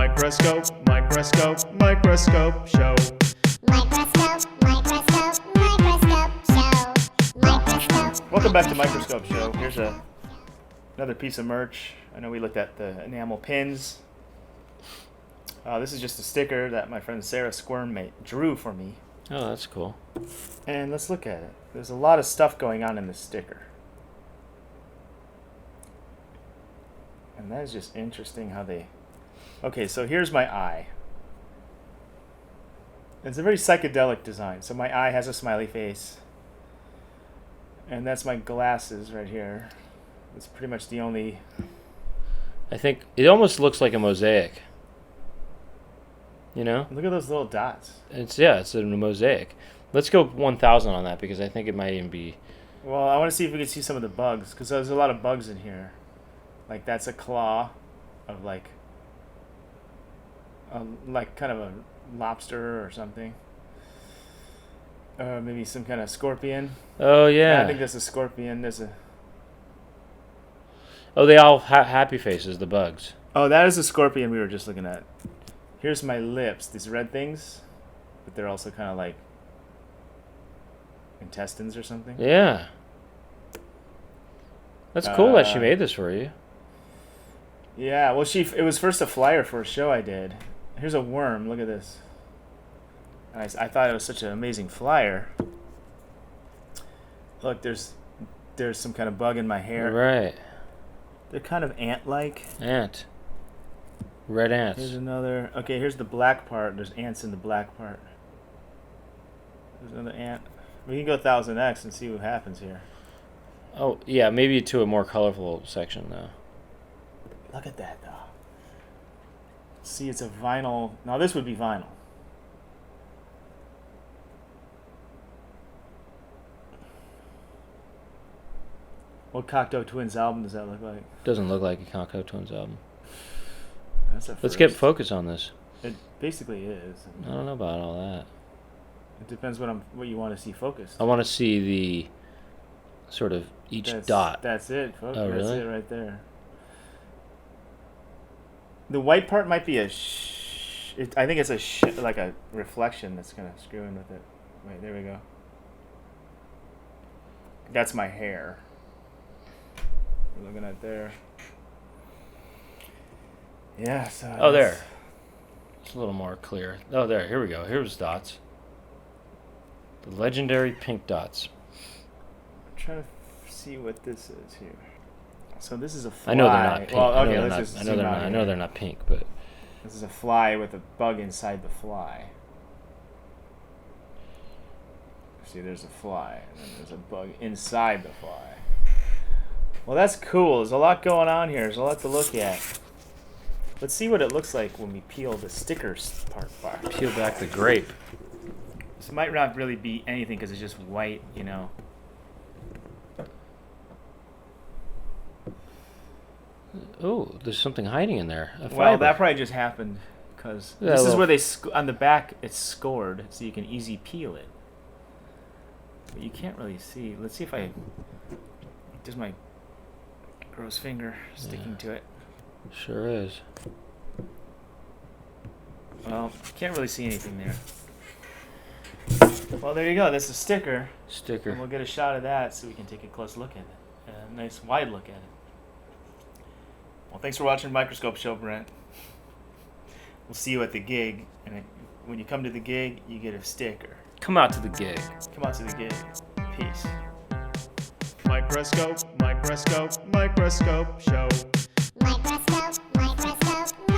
Microscope, microscope, microscope show. Microscope, microscope, microscope show. Microscope. Welcome back to Microscope Show. Here's another piece of merch. I know we looked at the enamel pins. This is just a sticker that my friend Sarah Squirm drew for me. Oh, that's cool. And let's look at it. There's a lot of stuff going on in this sticker. And that is just interesting how they... Okay, so here's my eye. It's a very psychedelic design. So my eye has a smiley face. And that's my glasses right here. It's pretty much the only... I think it almost looks like a mosaic. You know? Look at those little dots. It's a mosaic. Let's go 1,000 on that because I think it might even be... Well, I want to see if we can see some of the bugs, because there's a lot of bugs in here. Like, that's a claw of, like kind of a lobster or something. Maybe some kind of scorpion. Oh, yeah. I think that's a scorpion. There's a... Oh, they all have happy faces, the bugs. Oh, that is a scorpion we were just looking at. Here's my lips, these red things, but they're also kind of like intestines or something. Yeah. That's cool that she made this for you. Yeah, well, it was first a flyer for a show I did. Here's a worm. Look at this. And I thought it was such an amazing flyer. Look, there's some kind of bug in my hair. Right. They're kind of ant-like. Ant. Red ants. Here's another. Okay, here's the black part. There's ants in the black part. There's another ant. We can go 1000x and see what happens here. Oh, yeah, maybe to a more colorful section, though. Look at that, though. See, it's a vinyl. Now, this would be vinyl. What Cocteau Twins album does that look like? Doesn't look like a Cocteau Twins album. That's a Let's get first. focus on this. It basically is. I don't know about all that. It depends what you want to see focused. I want to see the sort of each dot. That's it, folks. Oh, really? That's it right there. The white part might be I think it's like a reflection that's going to screw in with it. Wait, there we go. That's my hair. We're looking at there. Yeah, so... Oh, there. It's a little more clear. Oh, there. Here we go. Here's dots. The legendary pink dots. I'm trying to see what this is here. So this is a fly. I know they're not pink. Well, okay, I let's just know zoom they're out not. I here. know they're not pink, but This is a fly with a bug inside the fly. See, there's a fly, and then there's a bug inside the fly. Well, that's cool. There's a lot going on here. There's a lot to look at. Let's see what it looks like when we peel the stickers part back. peel back the grape. This might not really be anything because it's just white, you know. Oh, there's something hiding in there. A Well, fiber. that probably just happened because Yeah, this is well- where on the back it's scored, so you can easy peel it. But you can't really see. Let's see if there's my gross finger sticking to it. Sure is. Well, can't really see anything there. Well, there you go. That's a sticker. And we'll get a shot of that so we can take a close look at it. A nice wide look at it. Well, thanks for watching Microscope Show, Brent. We'll see you at the gig. And when you come to the gig, you get a sticker. Come out to the gig. Come out to the gig. Peace. Microscope, microscope, microscope show. Microscope, microscope,